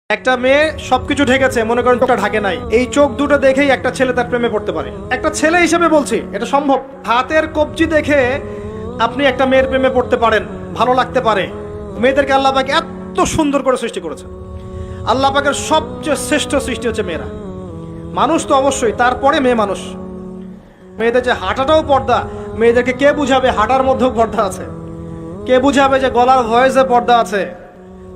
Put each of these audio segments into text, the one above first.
একটা মেয়ে সবকিছু ঢেকেছে, মনে করেন চোখটা ঢাকে নাই, এই চোখ দুটো দেখেই একটা ছেলে তার প্রেমে পড়তে পারে। একটা ছেলে হিসেবে বলছি, এটা সম্ভব। হাতের কবজি দেখে আপনি একটা মেয়ের প্রেমে পড়তে পারেন, ভালো লাগতে পারে। মেয়েদেরকে আল্লাহ পাক এত সুন্দর করে সৃষ্টি করেছে। আল্লাহ পাকের সবচেয়ে শ্রেষ্ঠ সৃষ্টি হচ্ছে মেয়েরা। মানুষ তো অবশ্যই, তারপরে মেয়ে মানুষ। মেয়েদের যে হাঁটাটাও পর্দা, মেয়েদেরকে কে বুঝাবে হাঁটার মধ্যেও পর্দা আছে? কে বুঝাবে যে গলার ভয়েসে পর্দা আছে,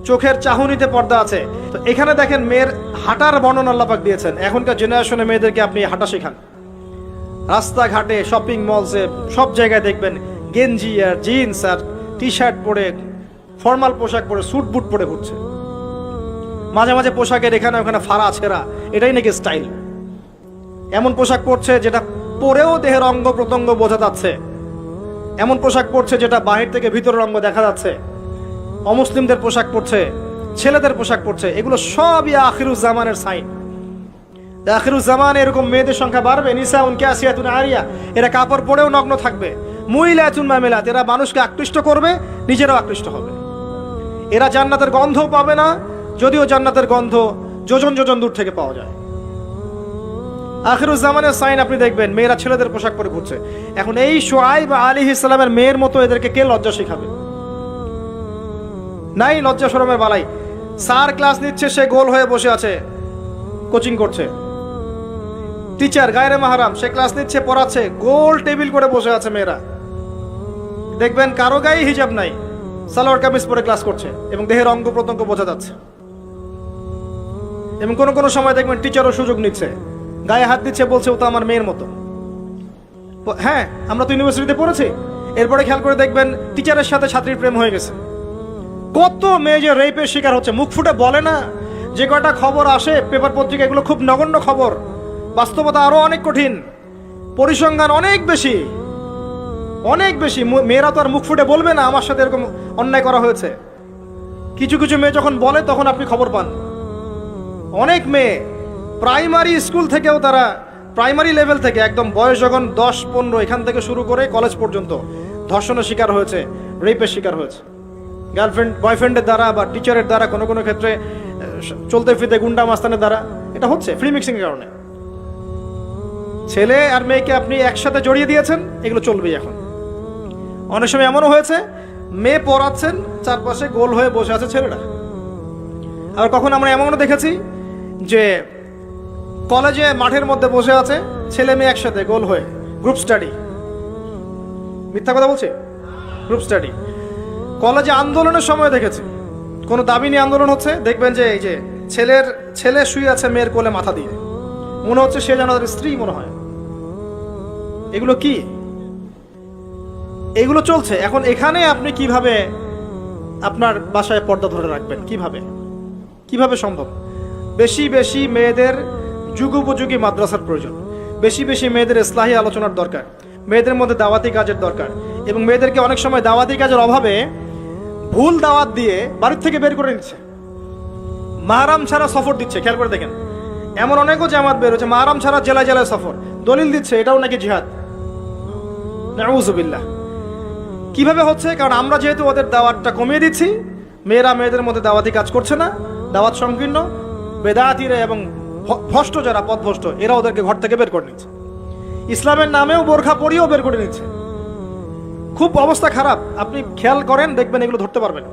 চোখের চাহনিতে পর্দা আছে? তো এখানে দেখেন মেয়ের হাঁটার বর্ণনা আল্লাহ পাক দিয়েছেন। এখনকার জেনারেশনে মেয়েদেরকে আপনি হাঁটা শেখান, রাস্তাঘাটে, শপিং মলসে, সব জায়গায় দেখবেন গেঞ্জি আর জিন্স আর টি শার্ট পরে, ফর্মাল পোশাক পরে, স্যুট বুট পরে ঘুরছে। মাঝে মাঝে পোশাকের এখানে ওখানে ফাড়া ছেঁড়া, এটাই নাকি স্টাইল। এমন পোশাক পরছে যেটা পরেও দেহের অঙ্গ প্রত্যঙ্গ বোঝা যাচ্ছে, এমন পোশাক পরছে যেটা বাহির থেকে ভিতরের অঙ্গ দেখা যাচ্ছে। অমুসলিমদের পোশাক পরছে, ছেলেদের পোশাক পরছে, এগুলো সবই আখিরুজ্জামানের সাইন। আখিরুজ্জামানে এরকম মেয়েদের সংখ্যা বাড়বে। নিসাউন কাসিয়াতুন আরিয়া, এরা কাপড় পরেও নগ্ন থাকবে। মুইলাতুন মামিলাত, এরা মানুষকে আকৃষ্ট করবে, নিজেরাও আকৃষ্ট হবে। এরা জান্নাতের গন্ধও পাবে না, যদিও জান্নাতের গন্ধ যোজন যোজন দূর থেকে পাওয়া যায়। আখিরুজ্জামানের সাইন আপনি দেখবেন, মেয়েরা ছেলেদের পোশাক পরে ঘুরছে। এখন এই শুআইব আলাইহিস সালামের মেয়ের মতো এদেরকে কে লজ্জা শেখাবে? নাই লজ্জা শরমের বালাই। স্যার ক্লাস নিচ্ছে, সে গোল হয়ে বসে আছে, কোচিং করছে। টিচার গায়রে মাহরাম, সে ক্লাস নিচ্ছে, পড়াচ্ছে, গোল টেবিল করে বসে আছে মেয়েরা। দেখবেন কারো গায়ে হিজাব নাই, সালোয়ার কামিজ পরে ক্লাস করছে এবং দেহের অঙ্গ প্রত্যঙ্গ বোঝা যাচ্ছে। এবং কোনো কোনো সময় দেখবেন টিচারও সুযোগ নিচ্ছে, গায়ে হাত দিচ্ছে, বলছে ও তো আমার মেয়ের মতো। হ্যাঁ, আমরা তো ইউনিভার্সিটিতে পড়েছি। এরপরে খেয়াল করে দেখবেন টিচারের সাথে ছাত্রীর প্রেম হয়ে গেছে। কত মেয়ে যে রেপের শিকার হচ্ছে, মুখ ফুটে বলে না। যে কয়টা খবর আসে পেপার পত্রিকা, এগুলো খুব নগণ্য খবর। বাস্তবতা আরো অনেক কঠিন, পরিসংখ্যান অনেক বেশি, অনেক বেশি। মেয়েরা তো আর মুখ ফুটে বলবে না আমার সাথে এরকম অন্যায় করা হয়েছে। কিছু কিছু মেয়ে যখন বলে তখন আপনি খবর পান। অনেক মেয়ে প্রাইমারি স্কুল থেকেও, তারা প্রাইমারি লেভেল থেকে একদম বয়স যখন 10-15 এখান থেকে শুরু করে কলেজ পর্যন্ত ধর্ষণের শিকার হয়েছে, রেপের শিকার হয়েছে। গার্লফ্রেন্ড বয়ফ্রেন্ডের দ্বারা বা টিচারের দ্বারা, কোনো কোনো ক্ষেত্রে চলতে ফিরতে গুন্ডা মাস্তানের দ্বারা এটা হচ্ছে, ফ্রি মিক্সিং এর কারণে। ছেলে আর মেয়েকে আপনি একসাথে জড়িয়ে দিয়েছেন, এগুলো চলবেই। এখন অনেক সময় এমনও হয়েছে, মেয়ে পড়াচ্ছেন, চারপাশে গোল হয়ে বসে আছে ছেলেরা। আবার কখন আমরা এমনও দেখেছি যে কলেজে মাঠের মধ্যে বসে আছে ছেলে মেয়ে একসাথে গোল হয়ে, গ্রুপ স্টাডি। মিথ্যা কথা বলছে? Group study. কলেজে আন্দোলনের সময় দেখেছি, কোনো দাবি নিয়ে আন্দোলন হচ্ছে, দেখবেন যে এই যে ছেলে শুয়ে আছে মেয়ের কোলে মাথা দিয়ে, মনে হচ্ছে সে যেন তার স্ত্রী মনে হয়। এগুলো কি? এগুলো চলছে। এখন এখানে আপনি কিভাবে আপনার বাসায় পর্দা ধরে রাখবেন? কিভাবে সম্ভব? বেশি বেশি মেয়েদের যুগোপযোগী মাদ্রাসার প্রয়োজন, বেশি বেশি মেয়েদের ইসলাহি আলোচনার দরকার, মেয়েদের মধ্যে দাওয়াতি কাজের দরকার। এবং মেয়েদেরকে অনেক সময় দাওয়াতি কাজের অভাবে ভুল দাওয়াত দিয়ে বাড়ির থেকে বের করে নিচ্ছে, মাহরাম ছাড়া সফর দিচ্ছে। খেয়াল করে দেখেন, এমন অনেকও জামাত বের হচ্ছে মাহরাম ছাড়া জেলায় জেলায় সফর, দলিল দিচ্ছে এটাও নাকি জিহাদ। নাউযুবিল্লাহ। কিভাবে হচ্ছে? কারণ আমরা যেহেতু ওদের দাওয়াতটা কমিয়ে দিচ্ছি, মেয়েরা মেয়েদের মধ্যে দাওয়াতি কাজ করছে না, দাওয়াত সংকীর্ণ, বেদাতিরা এবং ভ্রষ্ট যারা পথভ্রষ্ট, এরা ওদেরকে ঘর থেকে বের করে নিচ্ছে। ইসলামের নামেও বোরখা পরিয়েও বের করে নিচ্ছে। খুব অবস্থা খারাপ। আপনি খেয়াল করেন, দেখবেন এগুলো ধরতে পারবেন।